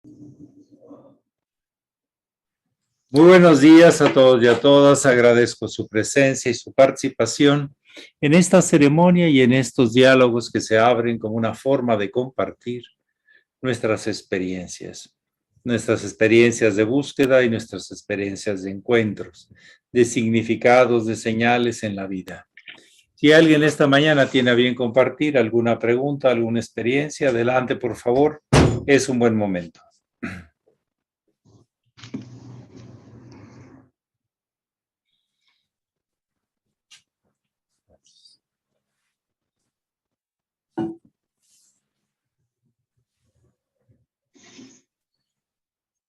Muy buenos días a todos y a todas. Agradezco su presencia y su participación en esta ceremonia y en estos diálogos que se abren como una forma de compartir nuestras experiencias de búsqueda y nuestras experiencias de encuentros, de significados, de señales en la vida. Si alguien esta mañana tiene a bien compartir alguna pregunta, alguna experiencia, adelante, por favor. Es un buen momento.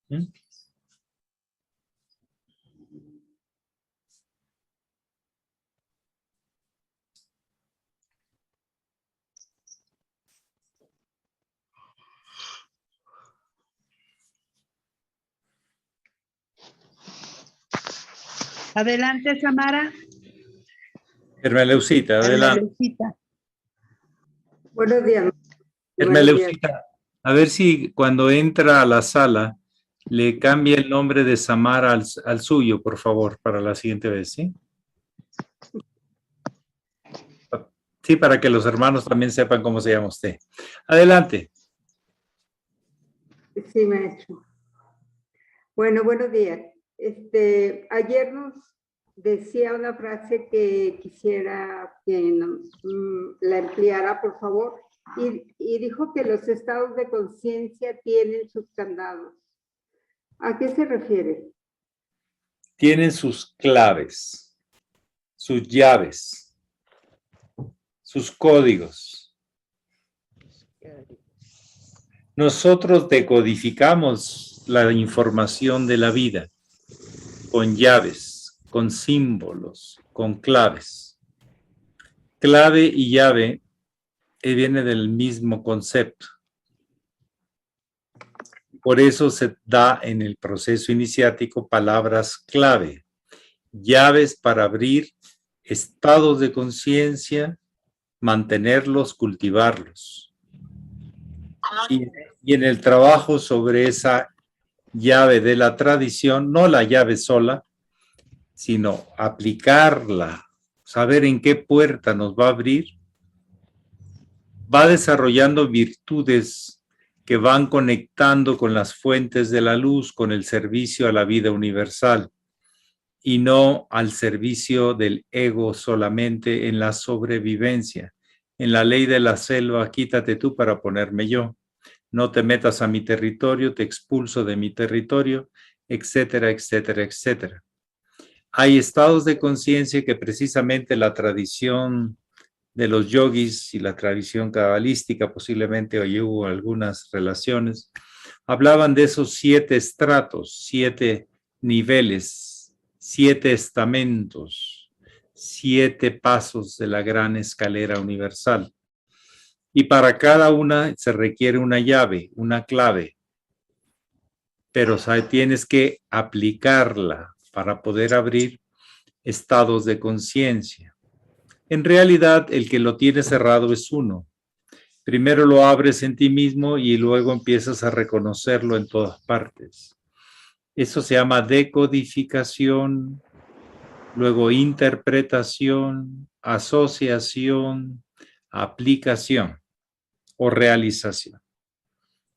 ¿Mm? Adelante, Samara. Hermeleucita, adelante. Hermeleucita. Buenos días. Hermeleucita, a ver si cuando entra a la sala le cambia el nombre de Samara al suyo, por favor, para la siguiente vez, ¿sí? Sí, para que los hermanos también sepan cómo se llama usted. Adelante. Sí, maestro. Bueno, buenos días. Ayer nos decía una frase que quisiera que la empleara, por favor, y dijo que los estados de conciencia tienen sus candados. ¿A qué se refiere? Tienen sus claves, sus llaves, sus códigos. Nosotros decodificamos la información de la vida con llaves, con símbolos, con claves. Clave y llave viene del mismo concepto. Por eso se da en el proceso iniciático palabras clave, llaves para abrir estados de conciencia, mantenerlos, cultivarlos. Y en el trabajo sobre esa llave de la tradición, no la llave sola, sino aplicarla, saber en qué puerta nos va a abrir, va desarrollando virtudes que van conectando con las fuentes de la luz, con el servicio a la vida universal y no al servicio del ego solamente en la sobrevivencia. En la ley de la selva, quítate tú para ponerme yo. No te metas a mi territorio, te expulso de mi territorio, etcétera, etcétera, etcétera. Hay estados de conciencia que precisamente la tradición de los yogis y la tradición cabalística, posiblemente hoy hubo algunas relaciones, hablaban de esos 7 estratos, 7 niveles, 7 estamentos, 7 pasos de la gran escalera universal. Y para cada una se requiere una llave, una clave, pero tienes que aplicarla para poder abrir estados de conciencia. En realidad, el que lo tiene cerrado es uno. Primero lo abres en ti mismo y luego empiezas a reconocerlo en todas partes. Eso se llama decodificación, luego interpretación, asociación, aplicación o realización.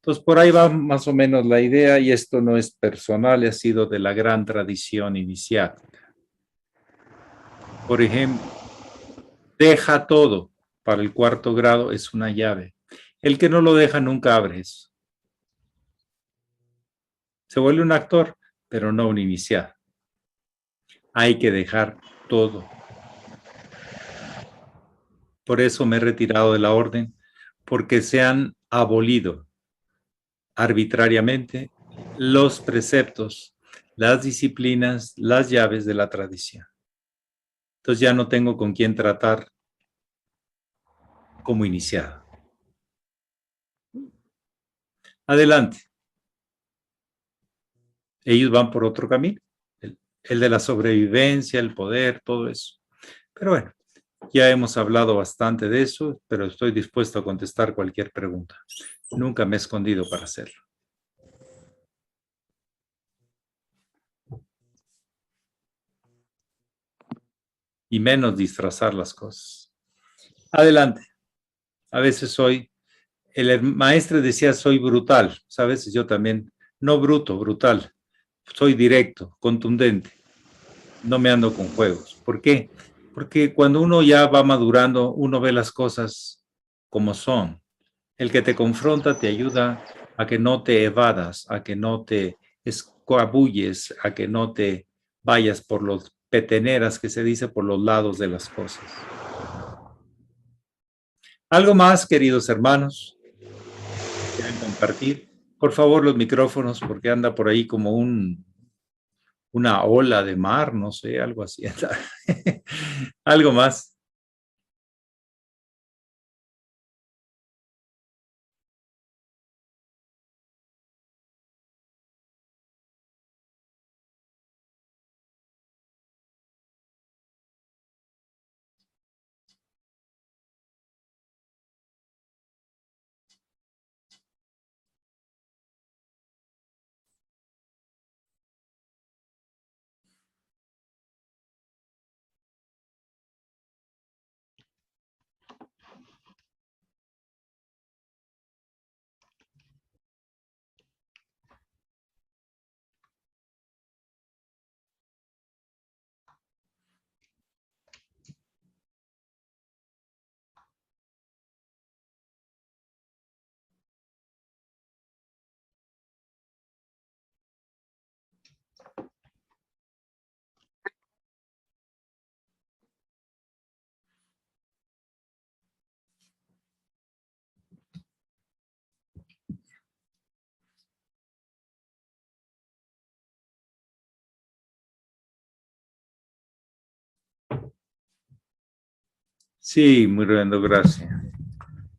Entonces, por ahí va más o menos la idea, y esto no es personal, ha sido de la gran tradición iniciática. Por ejemplo, deja todo para el 4º grado es una llave. El que no lo deja nunca abre eso. Se vuelve un actor, pero no un iniciado. Hay que dejar todo. Por eso me he retirado de la orden, porque se han abolido arbitrariamente los preceptos, las disciplinas, las llaves de la tradición. Entonces ya no tengo con quién tratar como iniciado. Adelante. Ellos van por otro camino, el de la sobrevivencia, el poder, todo eso. Pero bueno, ya hemos hablado bastante de eso, pero estoy dispuesto a contestar cualquier pregunta. Nunca me he escondido para hacerlo. y menos disfrazar las cosas. Adelante. A veces el maestro decía soy brutal, a veces yo también, no bruto, brutal. Soy directo, contundente. No me ando con juegos. ¿Por qué? Porque cuando uno ya va madurando, uno ve las cosas como son. El que te confronta te ayuda a que no te evadas, a que no te escabulles, a que no te vayas por los peteneras que se dice por los lados de las cosas. ¿Algo más, queridos hermanos? ¿Quieren compartir? Por favor, los micrófonos, porque anda por ahí como una ola de mar, no sé, algo así. Algo más. Sí, muy bien, gracias.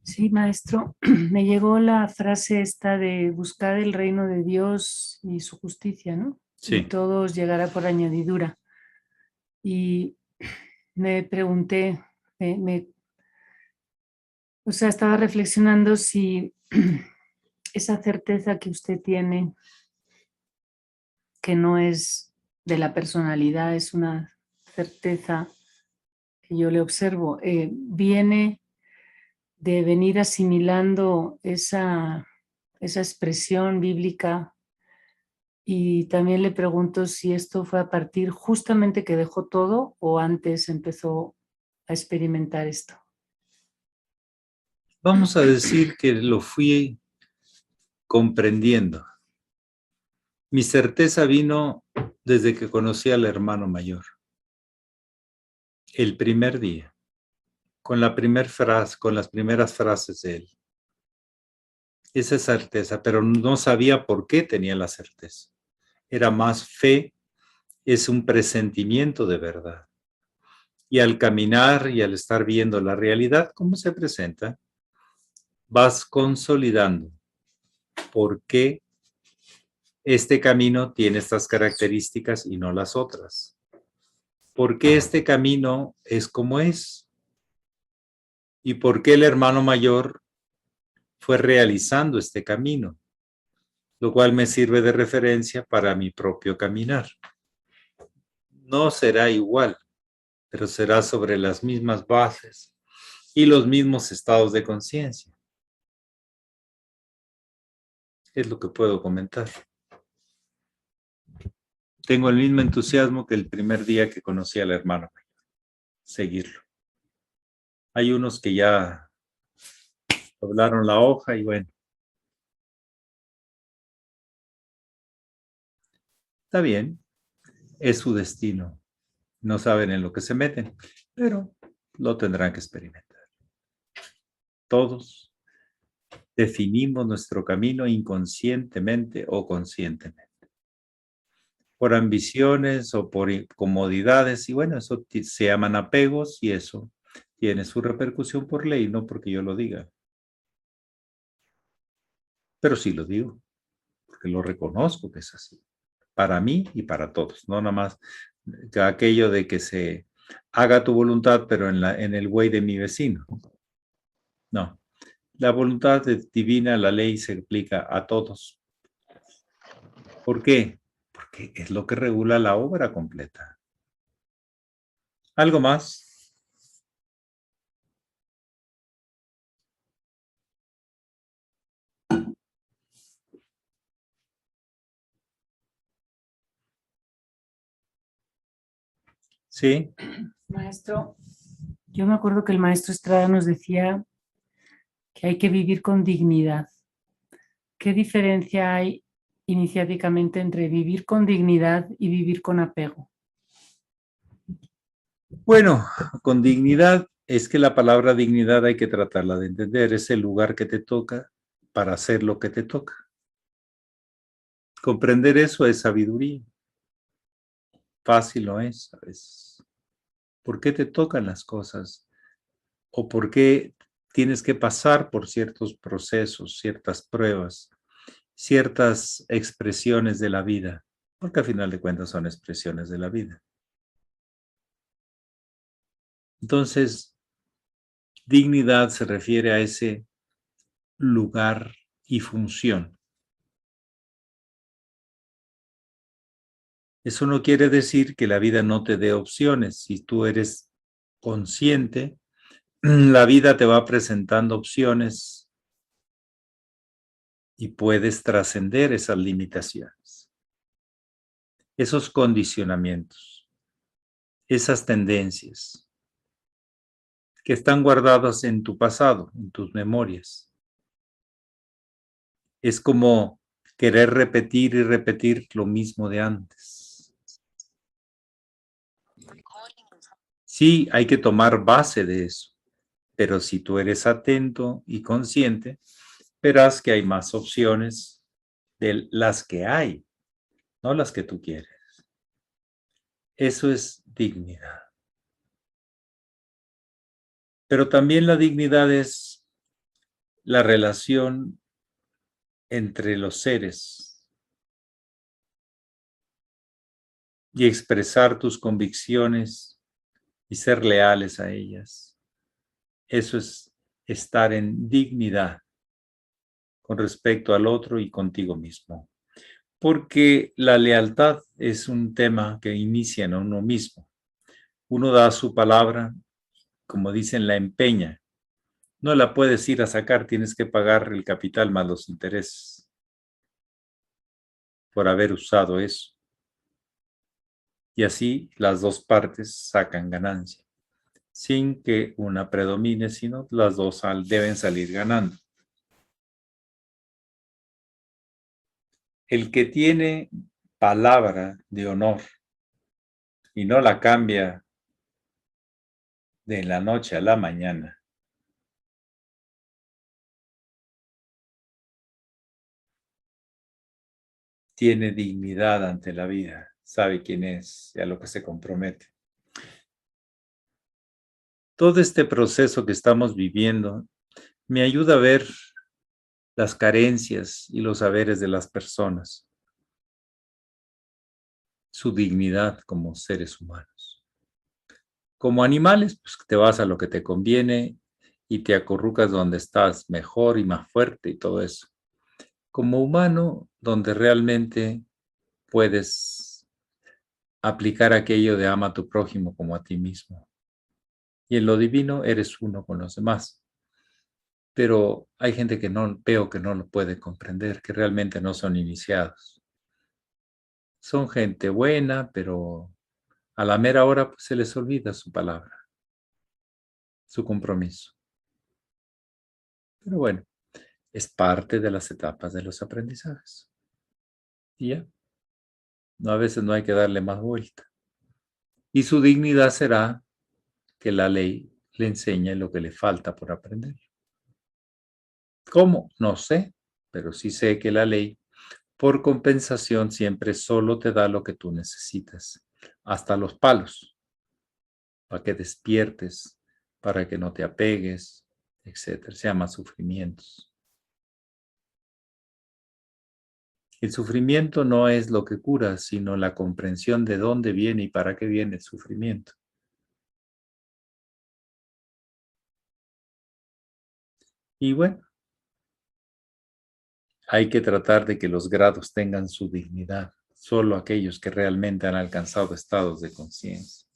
Sí, maestro, me llegó la frase esta de buscar el reino de Dios y su justicia, ¿no? Sí. Y todo os llegará por añadidura. Y me pregunté, o sea, estaba reflexionando si esa certeza que usted tiene, que no es de la personalidad, es una certeza que yo le observo, viene de venir asimilando esa expresión bíblica, y también le pregunto si esto fue a partir justamente que dejó todo o antes empezó a experimentar esto. Vamos a decir que lo fui comprendiendo. Mi certeza vino desde que conocí al hermano mayor. El primer día, con la primera frase, con las primeras frases de él. Esa certeza, pero no sabía por qué tenía la certeza. Era más fe, es un presentimiento de verdad. Y al caminar y al estar viendo la realidad, cómo se presenta, vas consolidando por qué este camino tiene estas características y no las otras. ¿Por qué este camino es como es? ¿Y por qué el hermano mayor fue realizando este camino? Lo cual me sirve de referencia para mi propio caminar. No será igual, pero será sobre las mismas bases y los mismos estados de conciencia. Es lo que puedo comentar. Tengo el mismo entusiasmo que el primer día que conocí al hermano mayor. Seguirlo. Hay unos que ya doblaron la hoja y bueno. Está bien, es su destino. No saben en lo que se meten, pero lo tendrán que experimentar. Todos definimos nuestro camino inconscientemente o conscientemente. Por ambiciones o por comodidades, y bueno, eso se llaman apegos y eso tiene su repercusión por ley, no porque yo lo diga. Pero sí lo digo, porque lo reconozco que es así. Para mí y para todos, no nada más aquello de que se haga tu voluntad, pero en el güey de mi vecino. No, la voluntad divina, la ley se aplica a todos. ¿Por qué? Porque es lo que regula la obra completa. ¿Algo más? Sí. Maestro, yo me acuerdo que el maestro Estrada nos decía que hay que vivir con dignidad. ¿Qué diferencia hay iniciáticamente entre vivir con dignidad y vivir con apego? Bueno, con dignidad, es que la palabra dignidad hay que tratarla de entender. Es el lugar que te toca para hacer lo que te toca. Comprender eso es sabiduría. Fácil no es, ¿sabes? ¿Por qué te tocan las cosas? ¿O por qué tienes que pasar por ciertos procesos, ciertas pruebas, ciertas expresiones de la vida? Porque al final de cuentas son expresiones de la vida. Entonces, dignidad se refiere a ese lugar y función. Eso no quiere decir que la vida no te dé opciones. Si tú eres consciente, la vida te va presentando opciones y puedes trascender esas limitaciones, esos condicionamientos, esas tendencias que están guardadas en tu pasado, en tus memorias. Es como querer repetir y repetir lo mismo de antes. Sí, hay que tomar base de eso, pero si tú eres atento y consciente, verás que hay más opciones de las que hay, no las que tú quieres. Eso es dignidad. Pero también la dignidad es la relación entre los seres y expresar tus convicciones y ser leales a ellas. Eso es estar en dignidad con respecto al otro y contigo mismo. Porque la lealtad es un tema que inicia en uno mismo. Uno da su palabra, como dicen, la empeña. No la puedes ir a sacar, tienes que pagar el capital más los intereses por haber usado eso. Y así las dos partes sacan ganancia, sin que una predomine, sino las dos deben salir ganando. El que tiene palabra de honor y no la cambia de la noche a la mañana, tiene dignidad ante la vida, sabe quién es y a lo que se compromete. Todo este proceso que estamos viviendo me ayuda a ver las carencias y los saberes de las personas, su dignidad como seres humanos. Como animales, pues te vas a lo que te conviene y te acurrucas donde estás mejor y más fuerte y todo eso. Como humano, donde realmente puedes aplicar aquello de ama a tu prójimo como a ti mismo. Y en lo divino eres uno con los demás. Pero hay gente que no veo que no lo puede comprender, que realmente no son iniciados. Son gente buena, pero a la mera hora pues, se les olvida su palabra, su compromiso. Pero bueno, es parte de las etapas de los aprendizajes. Y ya, no, a veces no hay que darle más vuelta. Y su dignidad será que la ley le enseñe lo que le falta por aprender. ¿Cómo? No sé, pero sí sé que la ley, por compensación, siempre solo te da lo que tú necesitas, hasta los palos, para que despiertes, para que no te apegues, etcétera. Se llama sufrimientos. El sufrimiento no es lo que cura, sino la comprensión de dónde viene y para qué viene el sufrimiento. Y bueno, hay que tratar de que los grados tengan su dignidad, solo aquellos que realmente han alcanzado estados de conciencia.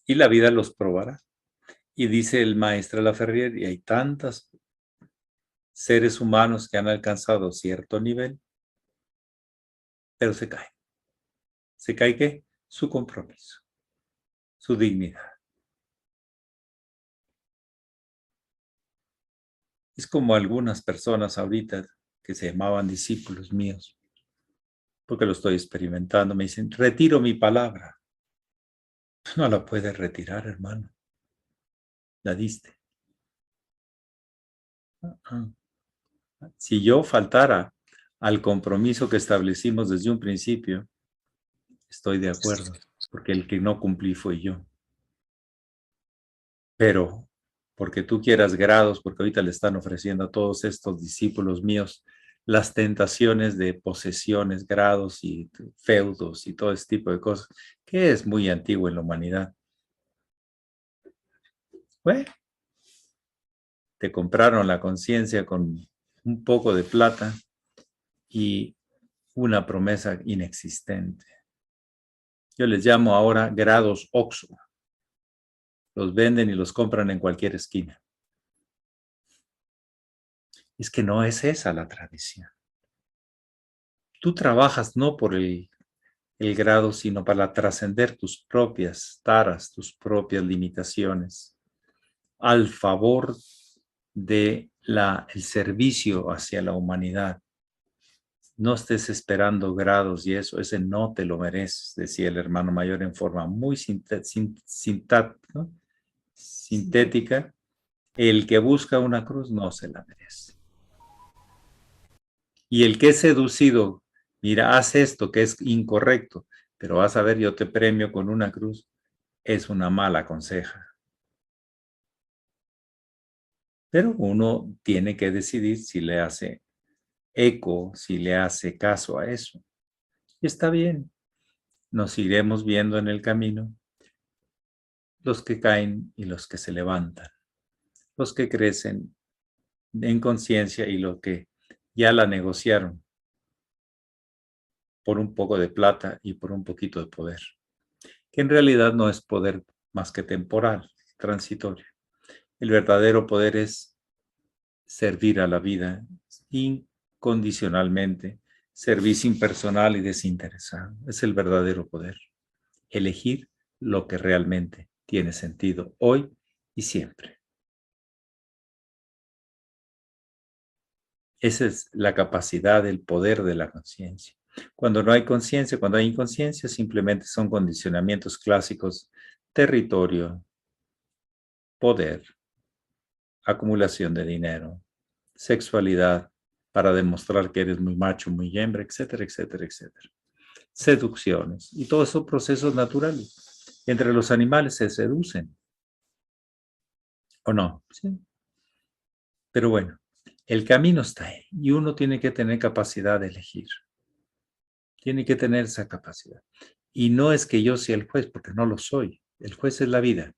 Y la vida los probará. Y dice el maestro Laferrier, y hay tantos seres humanos que han alcanzado cierto nivel, pero se caen. ¿Se cae qué? Su compromiso, su dignidad. Es como algunas personas ahorita que se llamaban discípulos míos, porque lo estoy experimentando, me dicen, retiro mi palabra. No la puedes retirar, hermano. La diste. Si yo faltara al compromiso que establecimos desde un principio, estoy de acuerdo, porque el que no cumplí fue yo. Pero porque tú quieras grados, porque ahorita le están ofreciendo a todos estos discípulos míos las tentaciones de posesiones, grados y feudos y todo ese tipo de cosas, que es muy antiguo en la humanidad. Bueno, te compraron la conciencia con un poco de plata y una promesa inexistente. Yo les llamo ahora grados Oxxo. Los venden y los compran en cualquier esquina. Es que no es esa la tradición. Tú trabajas no por el grado, sino para trascender tus propias taras, tus propias limitaciones, al favor de el servicio hacia la humanidad. No estés esperando grados y eso, ese no te lo mereces, decía el hermano mayor en forma muy sintética. El que busca una cruz no se la merece. Y el que es seducido, mira, haz esto que es incorrecto, pero vas a ver, yo te premio con una cruz, es una mala conseja. Pero uno tiene que decidir si le hace eco, si le hace caso a eso. Y está bien, nos iremos viendo en el camino los que caen y los que se levantan, los que crecen en conciencia y los que ya la negociaron por un poco de plata y por un poquito de poder, que en realidad no es poder más que temporal, transitorio. El verdadero poder es servir a la vida incondicionalmente, servicio impersonal y desinteresado. Es el verdadero poder. Elegir lo que realmente tiene sentido hoy y siempre. Esa es la capacidad, el poder de la conciencia. Cuando no hay conciencia, cuando hay inconsciencia, simplemente son condicionamientos clásicos: territorio, poder, acumulación de dinero, sexualidad para demostrar que eres muy macho, muy hembra, etcétera, etcétera, etcétera. Seducciones. Y todos son procesos naturales. Entre los animales se seducen. ¿O no? Sí. Pero bueno, el camino está ahí y uno tiene que tener capacidad de elegir. Tiene que tener esa capacidad. Y no es que yo sea el juez, porque no lo soy. El juez es la vida.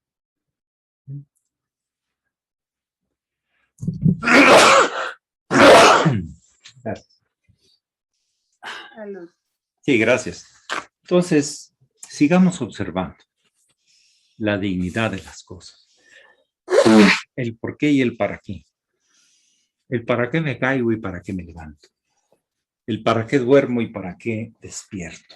Gracias. Sí, gracias. Entonces, sigamos observando la dignidad de las cosas. El por qué y el para qué. El para qué me caigo y para qué me levanto. El para qué duermo y para qué despierto.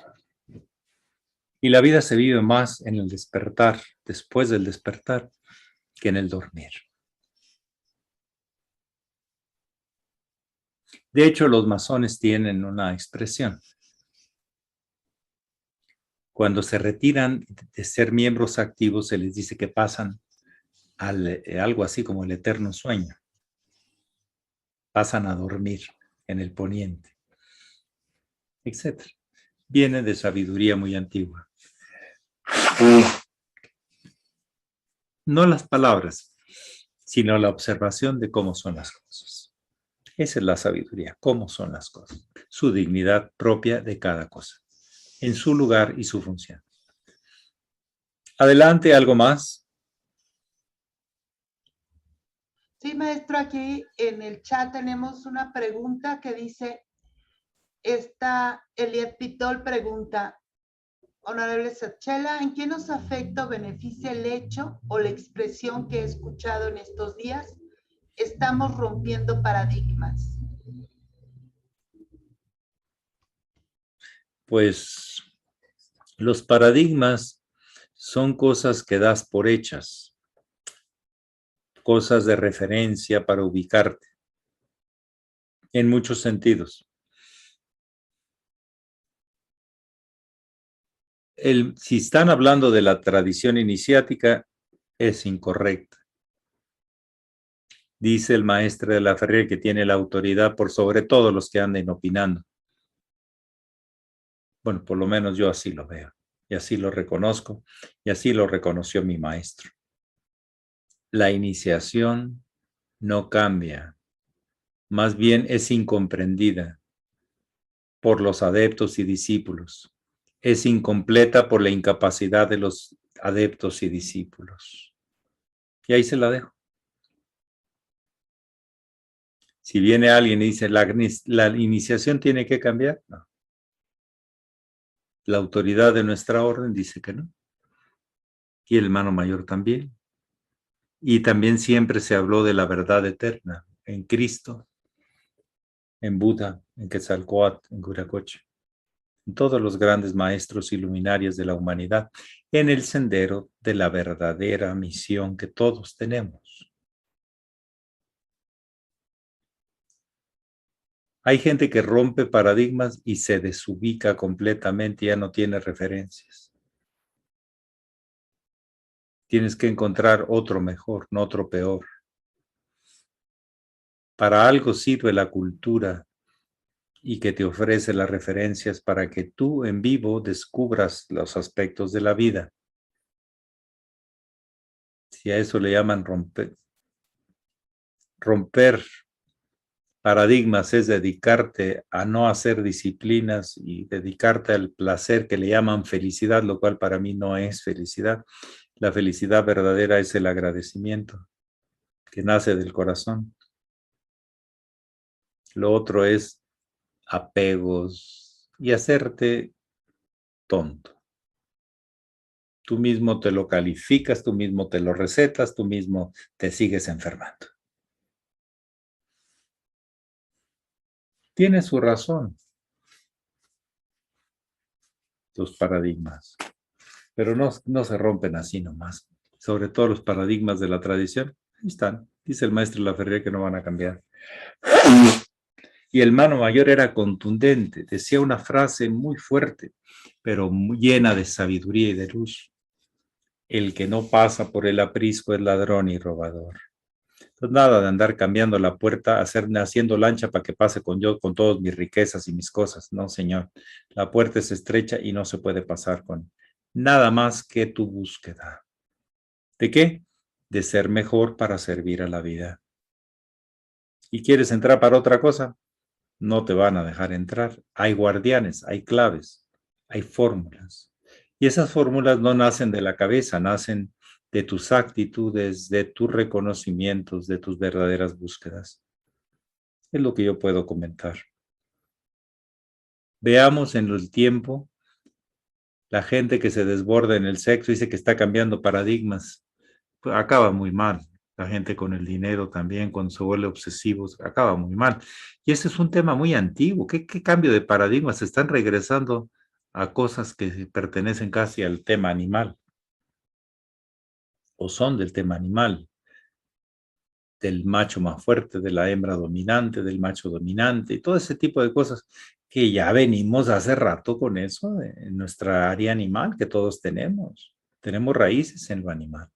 Y la vida se vive más en el despertar, después del despertar, que en el dormir. De hecho, los masones tienen una expresión. Cuando se retiran de ser miembros activos, se les dice que pasan algo así como el eterno sueño. Pasan a dormir en el poniente, etc. Viene de sabiduría muy antigua. No las palabras, sino la observación de cómo son las cosas. Esa es la sabiduría, cómo son las cosas, su dignidad propia de cada cosa, en su lugar y su función. Adelante, ¿algo más? Sí, maestro, aquí en el chat tenemos una pregunta que dice, Eliet Pitol pregunta, Honorable Satchela, ¿en qué nos afecta o beneficia el hecho o la expresión que he escuchado en estos días? Estamos rompiendo paradigmas. Pues los paradigmas son cosas que das por hechas, cosas de referencia para ubicarte, en muchos sentidos. Si están hablando de la tradición iniciática, es incorrecta. Dice el maestro de la Ferrer que tiene la autoridad por sobre todos los que anden opinando. Bueno, por lo menos yo así lo veo, y así lo reconozco, y así lo reconoció mi maestro. La iniciación no cambia, más bien es incomprendida por los adeptos y discípulos. Es incompleta por la incapacidad de los adeptos y discípulos. Y ahí se la dejo. Si viene alguien y dice, la iniciación tiene que cambiar, no. La autoridad de nuestra orden dice que no. Y el hermano mayor también. Y también siempre se habló de la verdad eterna en Cristo, en Buda, en Quetzalcóatl, en Viracocha, en todos los grandes maestros y luminarios de la humanidad, en el sendero de la verdadera misión que todos tenemos. Hay gente que rompe paradigmas y se desubica completamente, ya no tiene referencias. Tienes que encontrar otro mejor, no otro peor. Para algo sirve la cultura y que te ofrece las referencias para que tú en vivo descubras los aspectos de la vida. Si a eso le llaman romper paradigmas es dedicarte a no hacer disciplinas y dedicarte al placer que le llaman felicidad, lo cual para mí no es felicidad. La felicidad verdadera es el agradecimiento que nace del corazón. Lo otro es apegos y hacerte tonto. Tú mismo te lo calificas, tú mismo te lo recetas, tú mismo te sigues enfermando. Tiene su razón los paradigmas, pero no se rompen así nomás. Sobre todo los paradigmas de la tradición, ahí están. Dice el maestro Laferrière que no van a cambiar. Y el hermano mayor era contundente, decía una frase muy fuerte, pero muy llena de sabiduría y de luz. El que no pasa por el aprisco es ladrón y robador. Entonces, nada de andar cambiando la puerta, haciendo lancha para que pase con todas mis riquezas y mis cosas. No, señor. La puerta es estrecha y no se puede pasar con nada más que tu búsqueda. ¿De qué? De ser mejor para servir a la vida. ¿Y quieres entrar para otra cosa? No te van a dejar entrar. Hay guardianes, hay claves, hay fórmulas. Y esas fórmulas no nacen de la cabeza, nacen de tus actitudes, de tus reconocimientos, de tus verdaderas búsquedas. Es lo que yo puedo comentar. Veamos en el tiempo la gente que se desborda en el sexo, dice que está cambiando paradigmas. Pues acaba muy mal. La gente con el dinero también, cuando se vuelve obsesivos, acaba muy mal. Y ese es un tema muy antiguo. ¿Qué cambio de paradigmas? Se están regresando a cosas que pertenecen casi al tema animal. O son del tema animal. Del macho más fuerte, de la hembra dominante, del macho dominante, y todo ese tipo de cosas que ya venimos hace rato con eso en nuestra área animal que todos tenemos. Tenemos raíces en lo animal.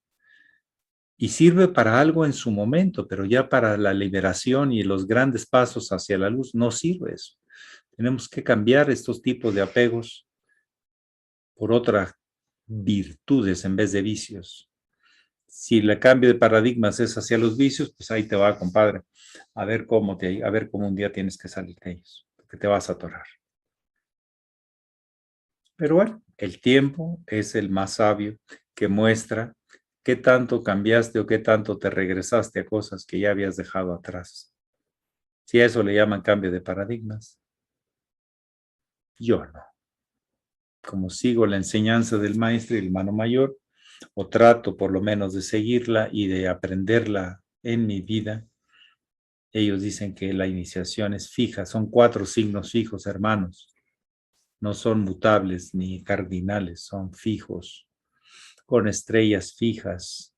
Y sirve para algo en su momento, pero ya para la liberación y los grandes pasos hacia la luz no sirve eso. Tenemos que cambiar estos tipos de apegos por otras virtudes en vez de vicios. Si el cambio de paradigmas es hacia los vicios, pues ahí te va, compadre, a ver cómo un día tienes que salir de ellos, porque te vas a atorar. Pero bueno, el tiempo es el más sabio que muestra qué tanto cambiaste o qué tanto te regresaste a cosas que ya habías dejado atrás. Si a eso le llaman cambio de paradigmas, yo no. como sigo la enseñanza del maestro y el hermano mayor, o trato por lo menos de seguirla y de aprenderla en mi vida, ellos dicen que la iniciación es fija, son 4 signos fijos, hermanos. No son mutables ni cardinales, son fijos, con estrellas fijas.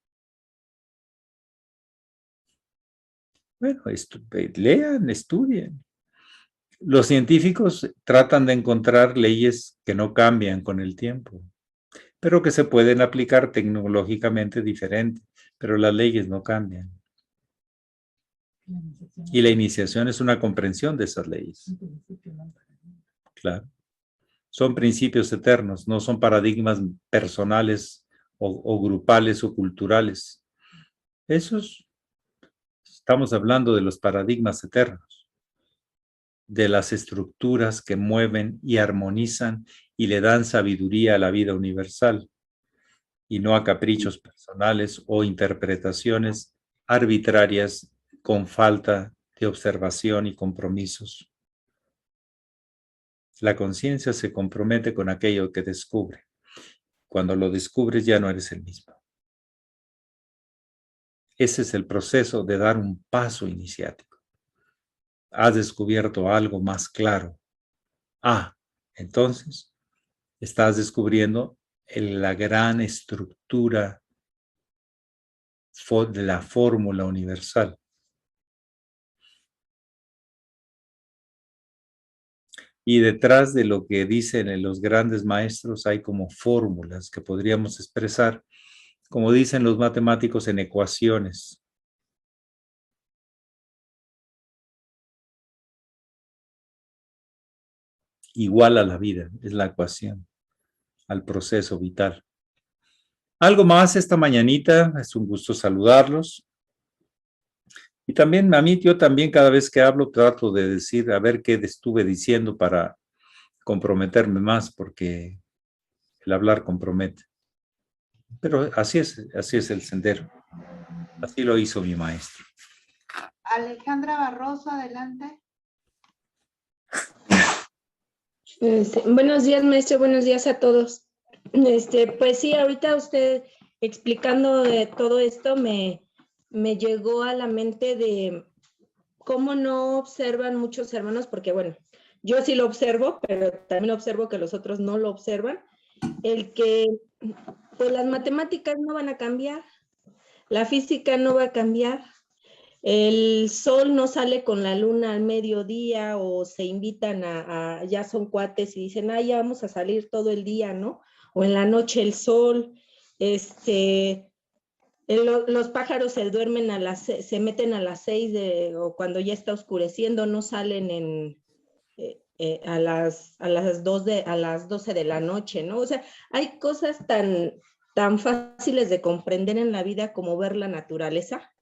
Bueno, lean, estudien. Los científicos tratan de encontrar leyes que no cambian con el tiempo, pero que se pueden aplicar tecnológicamente diferente, pero las leyes no cambian. Y la iniciación es una comprensión de esas leyes. Claro. Son principios eternos, no son paradigmas personales o grupales o culturales. Estamos hablando de los paradigmas eternos, de las estructuras que mueven y armonizan y le dan sabiduría a la vida universal, y no a caprichos personales o interpretaciones arbitrarias con falta de observación y compromisos. La conciencia se compromete con aquello que descubre. Cuando lo descubres ya no eres el mismo. Ese es el proceso de dar un paso iniciático. Has descubierto algo más claro. Entonces estás descubriendo la gran estructura de la fórmula universal. Y detrás de lo que dicen los grandes maestros hay como fórmulas que podríamos expresar, como dicen los matemáticos, en ecuaciones. Igual a la vida, es la ecuación, al proceso vital. Algo más esta mañanita, es un gusto saludarlos. Y también a mí, yo también cada vez que hablo trato de decir, a ver qué estuve diciendo para comprometerme más, porque el hablar compromete. Pero así es el sendero. Así lo hizo mi maestro. Alejandra Barroso, adelante. Buenos días, maestro, buenos días a todos. Pues sí, ahorita usted explicando de todo esto me llegó a la mente de cómo no observan muchos hermanos, porque bueno, yo sí lo observo, pero también observo que los otros no lo observan, el que pues las matemáticas no van a cambiar, la física no va a cambiar, el sol no sale con la luna al mediodía o se invitan ya son cuates y dicen, ya vamos a salir todo el día, ¿no? O en la noche el sol, los pájaros se duermen se meten a las 6 o cuando ya está oscureciendo, no salen a las 12 de la noche, ¿no? O sea, hay cosas tan fáciles de comprender en la vida como ver la naturaleza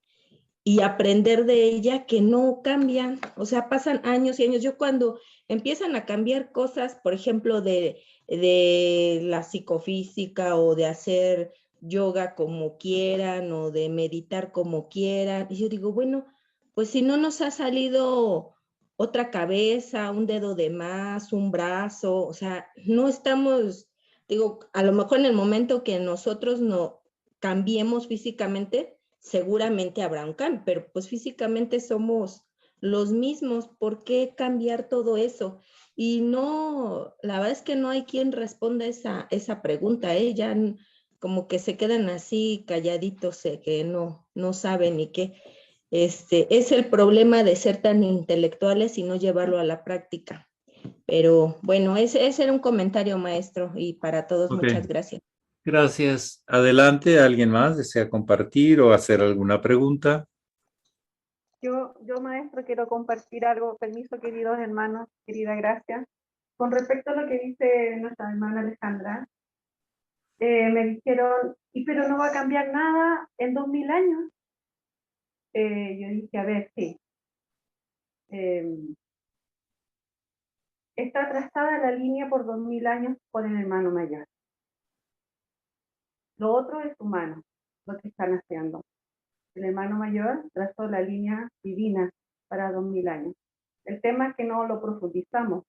y aprender de ella que no cambian, o sea, pasan años y años. Yo cuando empiezan a cambiar cosas, por ejemplo, de la psicofísica o de hacer yoga como quieran o de meditar como quieran, y yo digo, bueno, pues si no nos ha salido otra cabeza, un dedo de más, un brazo, o sea, no estamos, digo, a lo mejor en el momento que nosotros no cambiemos físicamente, seguramente habrá un cambio, pero pues físicamente somos los mismos, ¿por qué cambiar todo eso? Y no, la verdad es que no hay quien responda esa pregunta, ya como que se quedan así calladitos, que no saben ni qué. Es el problema de ser tan intelectuales y no llevarlo a la práctica. Pero bueno, ese era un comentario, maestro, y para todos muchas gracias. Gracias. Adelante, ¿alguien más desea compartir o hacer alguna pregunta? Yo, maestro, quiero compartir algo. Permiso, queridos hermanos, querida Gracia. Con respecto a lo que dice nuestra hermana Alejandra, me dijeron, pero no va a cambiar nada en 2000 años. Yo dije, a ver, sí. Está trazada la línea por 2000 años por el hermano mayor. Lo otro es humano, lo que están haciendo. El hermano mayor trazó la línea divina para 2000 años. El tema es que no lo profundizamos,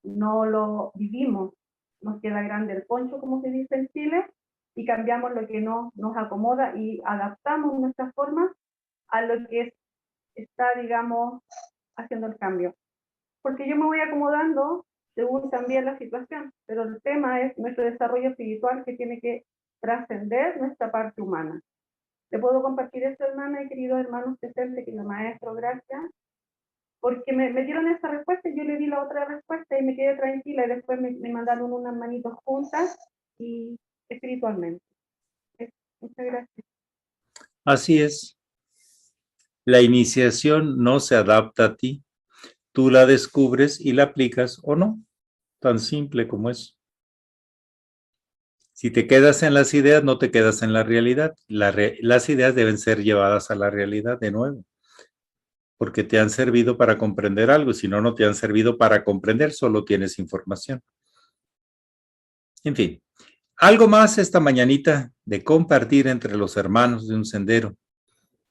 no lo vivimos, nos queda grande el poncho, como se dice en Chile, y cambiamos lo que no nos acomoda y adaptamos nuestra forma a lo que está, digamos, haciendo el cambio. Porque yo me voy acomodando según también la situación, pero el tema es nuestro desarrollo espiritual que tiene que trascender nuestra parte humana. ¿Le puedo compartir esto, hermana y queridos hermanos presentes, querido maestro? Gracias. Porque me dieron esa respuesta y yo le di la otra respuesta y me quedé tranquila y después me mandaron unas manitos juntas y espiritualmente. Muchas gracias. Así es. La iniciación no se adapta a ti. Tú la descubres y la aplicas o no. Tan simple como eso. Si te quedas en las ideas, no te quedas en la realidad. Las ideas deben ser llevadas a la realidad de nuevo, porque te han servido para comprender algo. Si no, no te han servido para comprender, solo tienes información. En fin, algo más esta mañanita de compartir entre los hermanos de un sendero,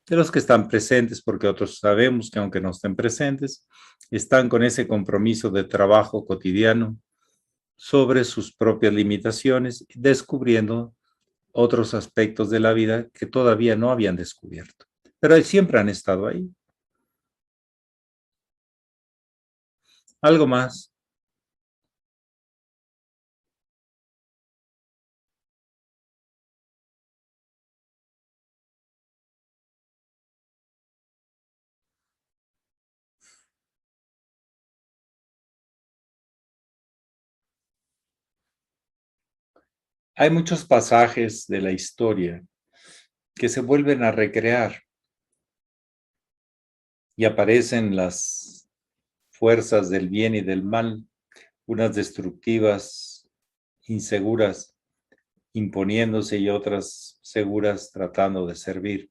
de los que están presentes, porque otros sabemos que aunque no estén presentes, están con ese compromiso de trabajo cotidiano sobre sus propias limitaciones, descubriendo otros aspectos de la vida que todavía no habían descubierto, pero siempre han estado ahí. Algo más. Hay muchos pasajes de la historia que se vuelven a recrear y aparecen las fuerzas del bien y del mal, unas destructivas, inseguras, imponiéndose y otras seguras tratando de servir.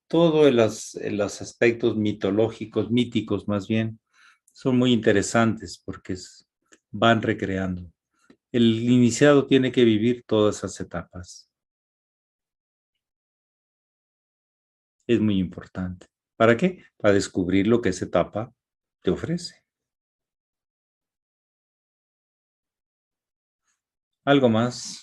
Todo en los aspectos mitológicos, míticos más bien, son muy interesantes porque van recreando. El iniciado tiene que vivir todas esas etapas. Es muy importante. ¿Para qué? Para descubrir lo que esa etapa te ofrece. ¿Algo más?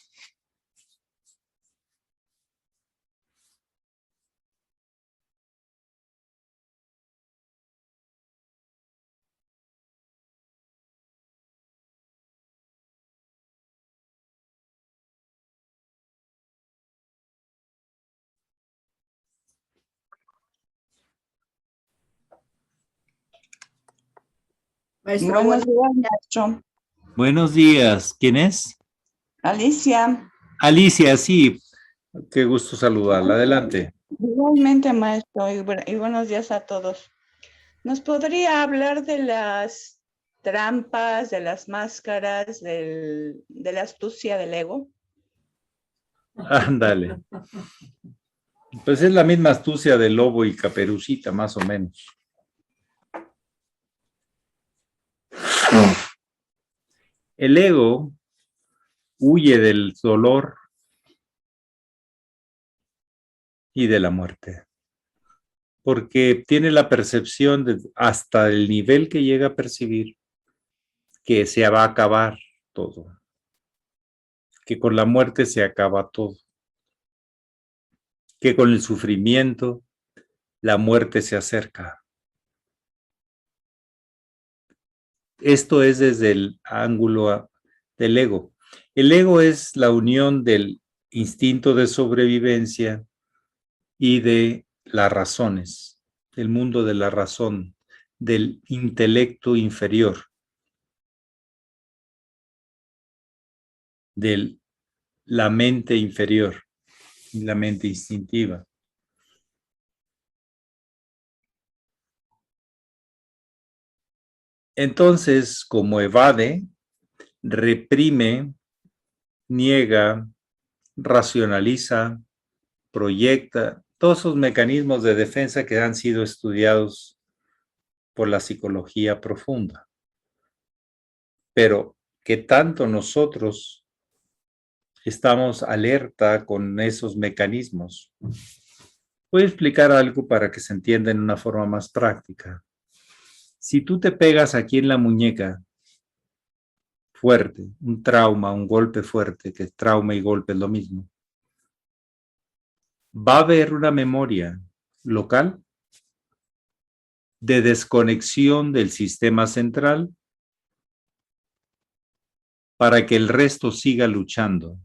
Maestro, buenos días, maestro. Buenos días. ¿Quién es? Alicia. Alicia, sí. Qué gusto saludarla. Adelante. Igualmente, maestro, y buenos días a todos. ¿Nos podría hablar de las trampas, de las máscaras, de la astucia del ego? Ándale. Pues es la misma astucia de lobo y caperucita, más o menos. El ego huye del dolor y de la muerte, porque tiene la percepción hasta el nivel que llega a percibir que se va a acabar todo, que con la muerte se acaba todo, que con el sufrimiento la muerte se acerca. Esto es desde el ángulo del ego. El ego es la unión del instinto de sobrevivencia y de las razones, del mundo de la razón, del intelecto inferior, de la mente inferior, la mente instintiva. Entonces, como evade, reprime, niega, racionaliza, proyecta, todos esos mecanismos de defensa que han sido estudiados por la psicología profunda. Pero que tanto nosotros estamos alerta con esos mecanismos. Voy a explicar algo para que se entienda en una forma más práctica. Si tú te pegas aquí en la muñeca, fuerte, un trauma, un golpe fuerte, que trauma y golpe es lo mismo, va a haber una memoria local de desconexión del sistema central para que el resto siga luchando.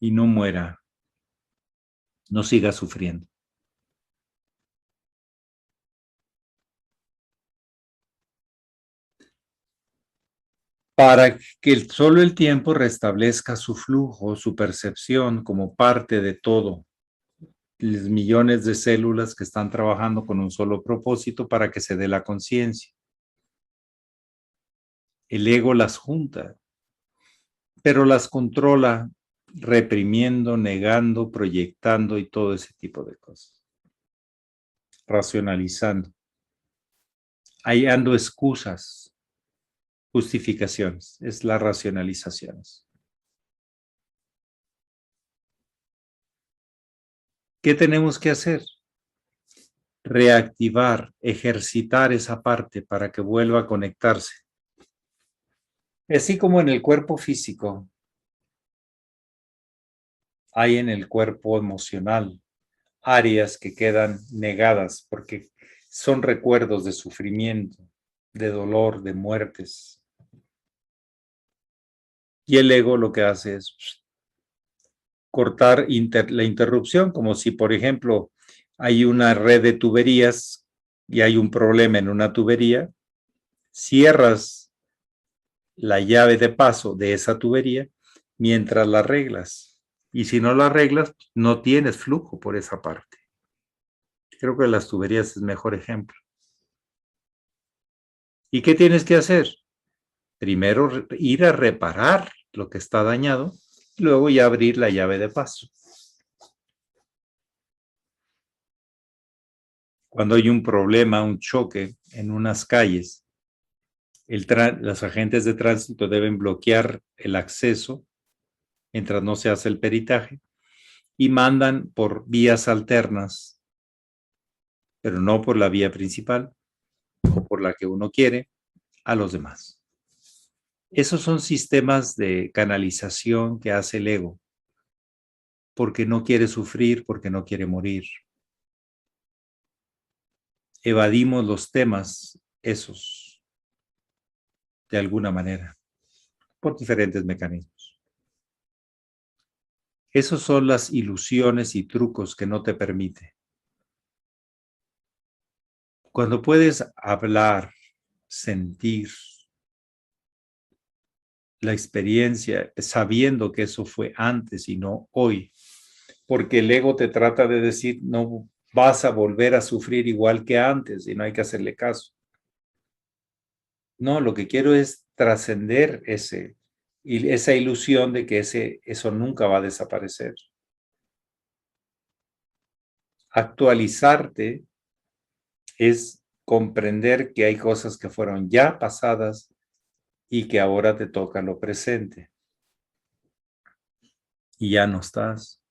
Y no muera, no siga sufriendo. Para que solo el tiempo restablezca su flujo, su percepción como parte de todo. Los millones de células que están trabajando con un solo propósito para que se dé la conciencia. El ego las junta, pero las controla reprimiendo, negando, proyectando y todo ese tipo de cosas. Racionalizando. Hallando excusas, justificaciones, es las racionalizaciones. ¿Qué tenemos que hacer? Reactivar, ejercitar esa parte para que vuelva a conectarse. Así como en el cuerpo físico, hay en el cuerpo emocional áreas que quedan negadas porque son recuerdos de sufrimiento, de dolor, de muertes. Y el ego lo que hace es cortar la interrupción, como si, por ejemplo, hay una red de tuberías y hay un problema en una tubería, cierras la llave de paso de esa tubería mientras la arreglas. Y si no la arreglas, no tienes flujo por esa parte. Creo que las tuberías es el mejor ejemplo. ¿Y qué tienes que hacer? Primero ir a reparar lo que está dañado, luego ya abrir la llave de paso. Cuando hay un problema, un choque en unas calles, los agentes de tránsito deben bloquear el acceso mientras no se hace el peritaje y mandan por vías alternas, pero no por la vía principal o por la que uno quiere, a los demás. Esos son sistemas de canalización que hace el ego, porque no quiere sufrir, porque no quiere morir. Evadimos los temas esos de alguna manera, por diferentes mecanismos. Esos son las ilusiones y trucos que no te permite. Cuando puedes hablar, sentir la experiencia, sabiendo que eso fue antes y no hoy, porque el ego te trata de decir, no vas a volver a sufrir igual que antes y no hay que hacerle caso. No, lo que quiero es trascender esa ilusión de que eso nunca va a desaparecer. Actualizarte es comprender que hay cosas que fueron ya pasadas y que ahora te toca lo presente. Y ya no estás.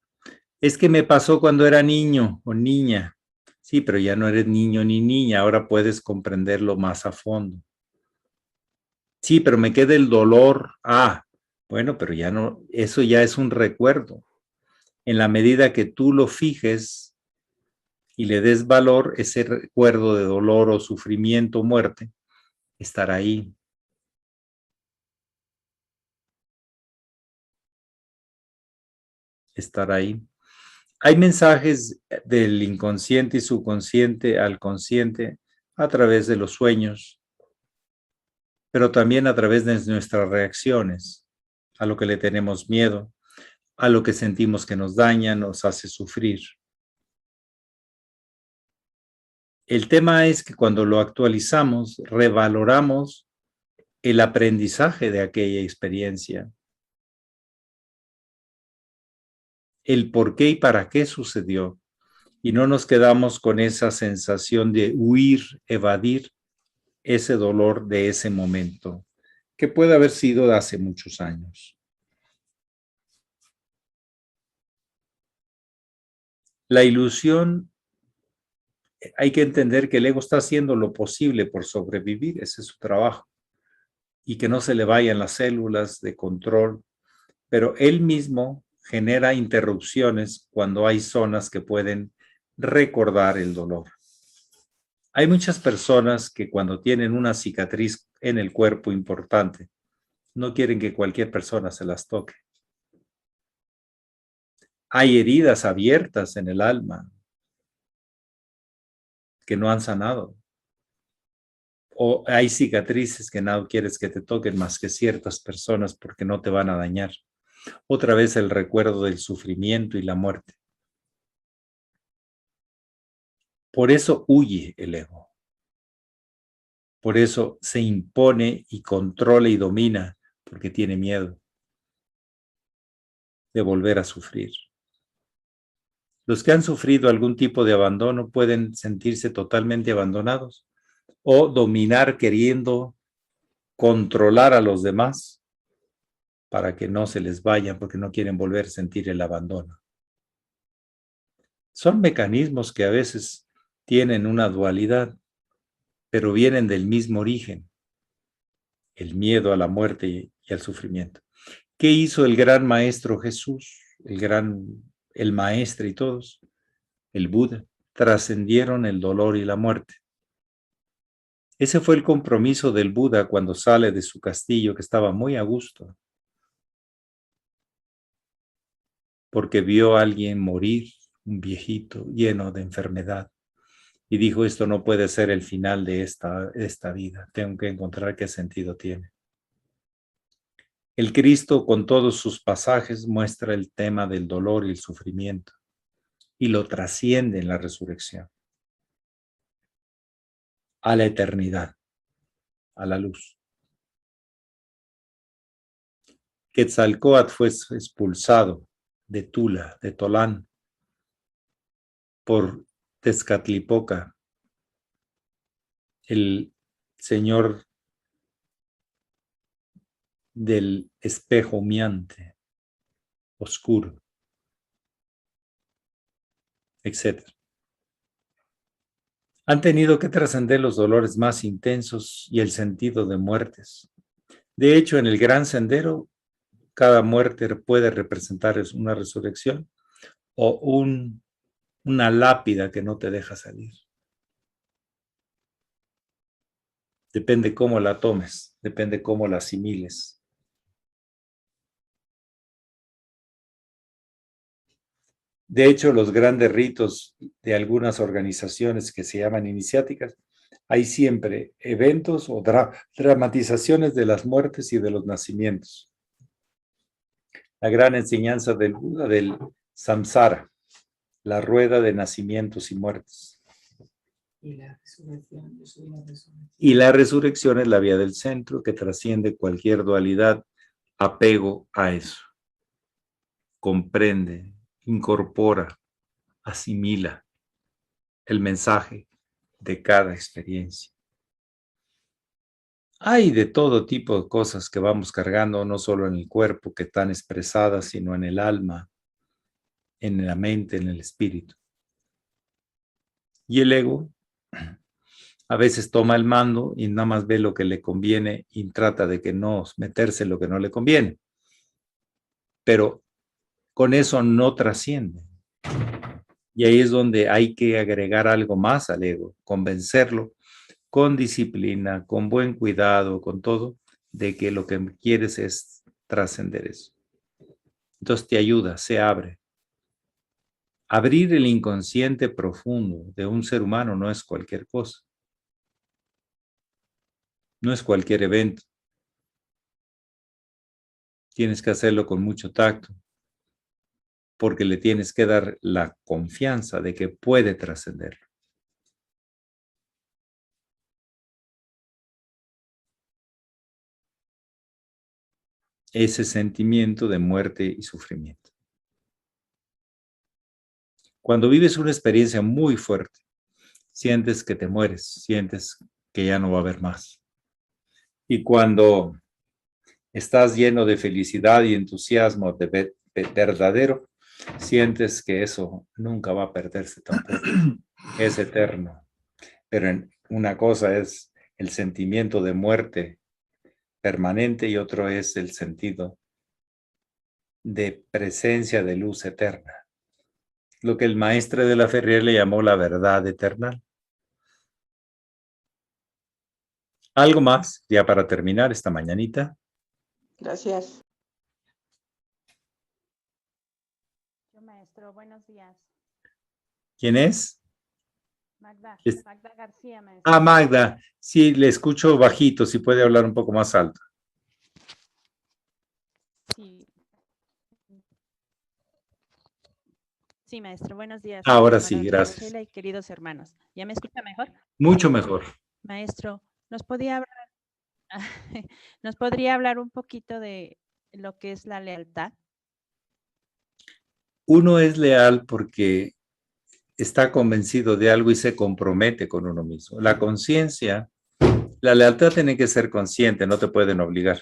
Es que me pasó cuando era niño o niña. Sí, pero ya no eres niño ni niña, ahora puedes comprenderlo más a fondo. Sí, pero me queda el dolor. Ah, bueno, pero ya no, eso ya es un recuerdo. En la medida que tú lo fijes y le des valor, ese recuerdo de dolor o sufrimiento o muerte estará ahí. Estará ahí. Hay mensajes del inconsciente y subconsciente al consciente a través de los sueños, pero también a través de nuestras reacciones, a lo que le tenemos miedo, a lo que sentimos que nos daña, nos hace sufrir. El tema es que cuando lo actualizamos, revaloramos el aprendizaje de aquella experiencia, el por qué y para qué sucedió, y no nos quedamos con esa sensación de huir, evadir ese dolor de ese momento, que puede haber sido de hace muchos años. La ilusión hay que entender que el ego está haciendo lo posible por sobrevivir, ese es su trabajo, y que no se le vayan las células de control, pero él mismo genera interrupciones cuando hay zonas que pueden recordar el dolor. Hay muchas personas que cuando tienen una cicatriz en el cuerpo importante, no quieren que cualquier persona se las toque. Hay heridas abiertas en el alma que no han sanado. O hay cicatrices que no quieres que te toquen más que ciertas personas porque no te van a dañar. Otra vez el recuerdo del sufrimiento y la muerte. Por eso huye el ego. Por eso se impone y controla y domina, porque tiene miedo de volver a sufrir. Los que han sufrido algún tipo de abandono pueden sentirse totalmente abandonados o dominar queriendo controlar a los demás para que no se les vayan porque no quieren volver a sentir el abandono. Son mecanismos que a veces tienen una dualidad, pero vienen del mismo origen, el miedo a la muerte y al sufrimiento. ¿Qué hizo el gran maestro Jesús, el maestro y todos? El Buda, trascendieron el dolor y la muerte. Ese fue el compromiso del Buda cuando sale de su castillo, que estaba muy a gusto, porque vio a alguien morir, un viejito lleno de enfermedad, y dijo, esto no puede ser el final de esta vida, tengo que encontrar qué sentido tiene. El Cristo, con todos sus pasajes, muestra el tema del dolor y el sufrimiento, y lo trasciende en la resurrección, a la eternidad, a la luz. Quetzalcóatl fue expulsado de Tula, de Tolán, por Tezcatlipoca, el señor del espejo humeante, oscuro, etc. Han tenido que trascender los dolores más intensos y el sentido de muertes. De hecho, en el Gran Sendero, cada muerte puede representar una resurrección o una lápida que no te deja salir. Depende cómo la tomes, depende cómo la asimiles. De hecho, los grandes ritos de algunas organizaciones que se llaman iniciáticas, hay siempre eventos o dramatizaciones de las muertes y de los nacimientos. La gran enseñanza del Buda, del samsara, la rueda de nacimientos y muertes. Y la resurrección, yo soy la resurrección. Y la resurrección es la vía del centro que trasciende cualquier dualidad, apego a eso. Comprende, incorpora, asimila el mensaje de cada experiencia. Hay de todo tipo de cosas que vamos cargando, no solo en el cuerpo, que están expresadas, sino en el alma, en la mente, en el espíritu. Y el ego a veces toma el mando y nada más ve lo que le conviene y trata de que no meterse en lo que no le conviene. Pero con eso no trasciende. Y ahí es donde hay que agregar algo más al ego, convencerlo con disciplina, con buen cuidado, con todo, de que lo que quieres es trascender eso. Entonces te ayuda, se abre. Abrir el inconsciente profundo de un ser humano no es cualquier cosa. No es cualquier evento. Tienes que hacerlo con mucho tacto, porque le tienes que dar la confianza de que puede trascenderlo. Ese sentimiento de muerte y sufrimiento. Cuando vives una experiencia muy fuerte, sientes que te mueres, sientes que ya no va a haber más. Y cuando estás lleno de felicidad y entusiasmo verdadero, sientes que eso nunca va a perderse tampoco. es eterno. Pero una cosa es el sentimiento de muerte permanente y otro es el sentido de presencia de luz eterna. Lo que el maestre de la Ferrier le llamó la verdad eterna. Algo más, ya para terminar esta mañanita. Gracias. Maestro, buenos días. ¿Quién es? Magda, Es- Magda García, maestro. Ah, Magda. Sí, le escucho bajito, si puede hablar un poco más alto. Sí. Sí, maestro, buenos días. Ahora hermana sí, gracias. Graciela y queridos hermanos. ¿Ya me escucha mejor? Mucho mejor. Maestro, ¿nos podría hablar, nos podría hablar un poquito de lo que es la lealtad? Uno es leal porque está convencido de algo y se compromete con uno mismo. La conciencia, la lealtad tiene que ser consciente, no te pueden obligar.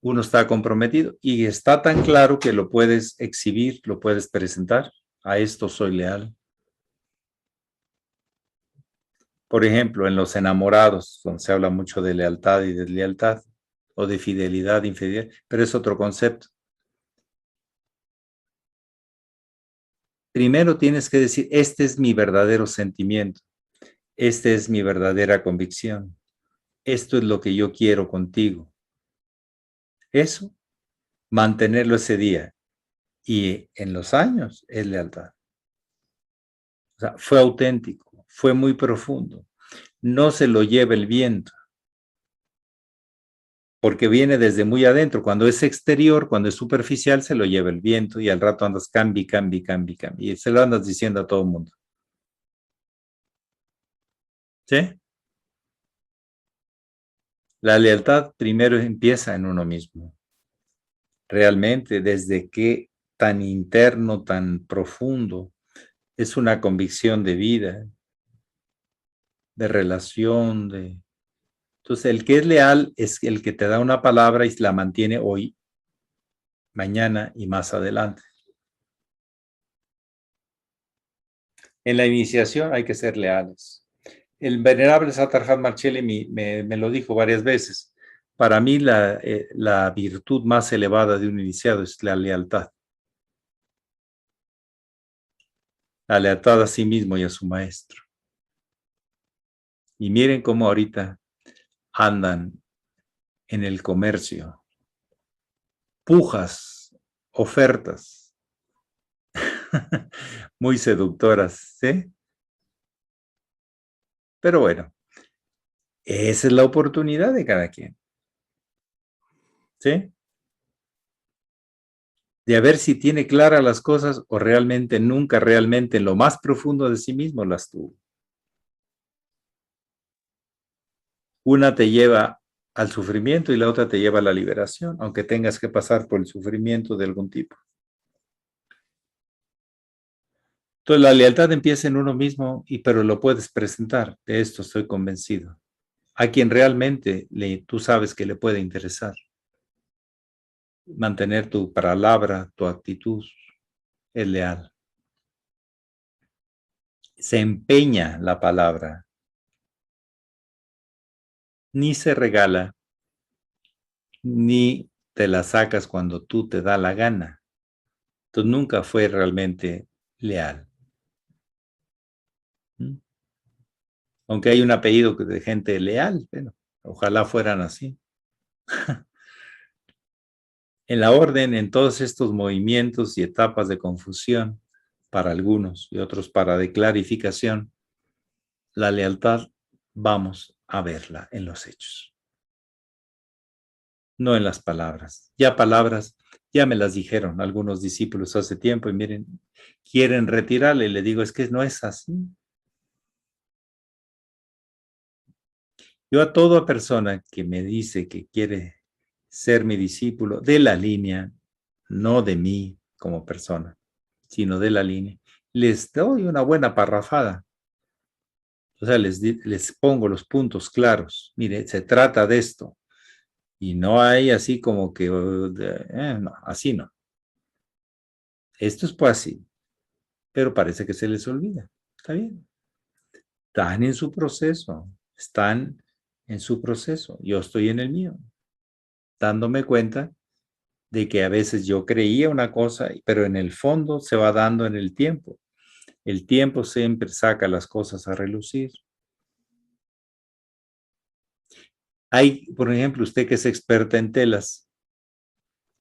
Uno está comprometido y está tan claro que lo puedes exhibir, lo puedes presentar. A esto soy leal. Por ejemplo, en los enamorados, donde se habla mucho de lealtad y deslealtad, o de fidelidad, infidelidad, pero es otro concepto. Primero tienes que decir, este es mi verdadero sentimiento, esta es mi verdadera convicción, esto es lo que yo quiero contigo. Eso, mantenerlo ese día y en los años es lealtad. O sea, fue auténtico, fue muy profundo. No se lo lleva el viento, porque viene desde muy adentro. Cuando es exterior, cuando es superficial, se lo lleva el viento y al rato andas cambi, y se lo andas diciendo a todo el mundo. ¿Sí? La lealtad primero empieza en uno mismo. Realmente, desde qué tan interno, tan profundo, es una convicción de vida, de relación, de... Entonces, el que es leal es el que te da una palabra y la mantiene hoy, mañana y más adelante. En la iniciación hay que ser leales. El venerable Satarhat Marcelli me lo dijo varias veces. Para mí la virtud más elevada de un iniciado es la lealtad. La lealtad a sí mismo y a su maestro. Y miren cómo ahorita andan en el comercio. Pujas, ofertas, muy seductoras, ¿sí? Pero bueno, esa es la oportunidad de cada quien, ¿sí? De a ver si tiene claras las cosas o realmente nunca realmente en lo más profundo de sí mismo las tuvo. Una te lleva al sufrimiento y la otra te lleva a la liberación, aunque tengas que pasar por el sufrimiento de algún tipo. Entonces la lealtad empieza en uno mismo, pero lo puedes presentar, de esto estoy convencido. A quien realmente tú sabes que le puede interesar. Mantener tu palabra, tu actitud, es leal. Se empeña la palabra. Ni se regala, ni te la sacas cuando tú te da la gana. Entonces nunca fue realmente leal. Aunque hay un apellido de gente leal, pero ojalá fueran así. En la orden, en todos estos movimientos y etapas de confusión, para algunos y otros para de clarificación, la lealtad vamos a verla en los hechos, no en las palabras. Ya palabras, ya me las dijeron algunos discípulos hace tiempo y miren, quieren retirarle, le digo, es que no es así. Yo a toda persona que me dice que quiere ser mi discípulo de la línea, no de mí como persona, sino de la línea, les doy una buena parrafada. O sea, les pongo los puntos claros. Mire, se trata de esto. Y no hay así como que, no, así no. Esto es pues así, pero parece que se les olvida. Está bien. Están en su proceso. Están en su proceso. Yo estoy en el mío. Dándome cuenta de que a veces yo creía una cosa, pero en el fondo se va dando en el tiempo. El tiempo siempre saca las cosas a relucir. Hay, por ejemplo, usted que es experta en telas,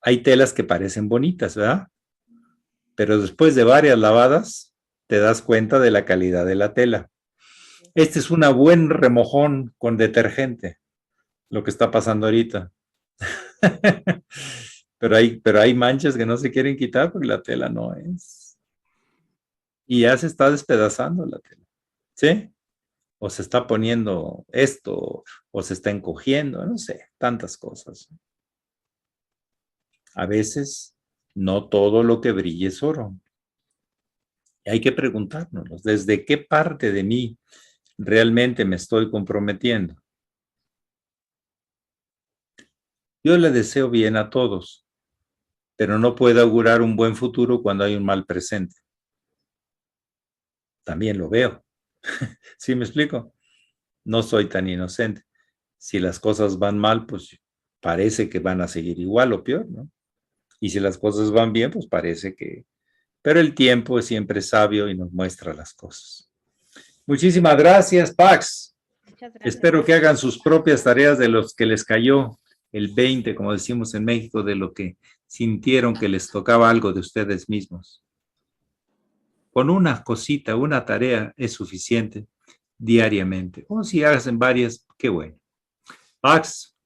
hay telas que parecen bonitas, ¿verdad? Pero después de varias lavadas, te das cuenta de la calidad de la tela. Este es una buen remojón con detergente, lo que está pasando ahorita. pero hay manchas que no se quieren quitar porque la tela no es. Y ya se está despedazando la tela. ¿Sí? O se está poniendo esto, o se está encogiendo, no sé, tantas cosas. A veces no todo lo que brilla es oro. Y hay que preguntárnoslo, ¿desde qué parte de mí realmente me estoy comprometiendo? Yo le deseo bien a todos, pero no puedo augurar un buen futuro cuando hay un mal presente. También lo veo. ¿Sí me explico? No soy tan inocente. Si las cosas van mal, pues parece que van a seguir igual o peor, ¿no? Y si las cosas van bien, pues parece que... Pero el tiempo es siempre sabio y nos muestra las cosas. Muchísimas gracias, Pax. Muchas gracias. Espero que hagan sus propias tareas de los que les cayó el 20, como decimos en México, de lo que sintieron que les tocaba algo de ustedes mismos. Con una cosita, una tarea es suficiente diariamente. O si hacen varias, qué bueno. Pax.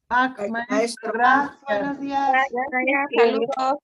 Maestro, gracias. Buenos días. Saludos.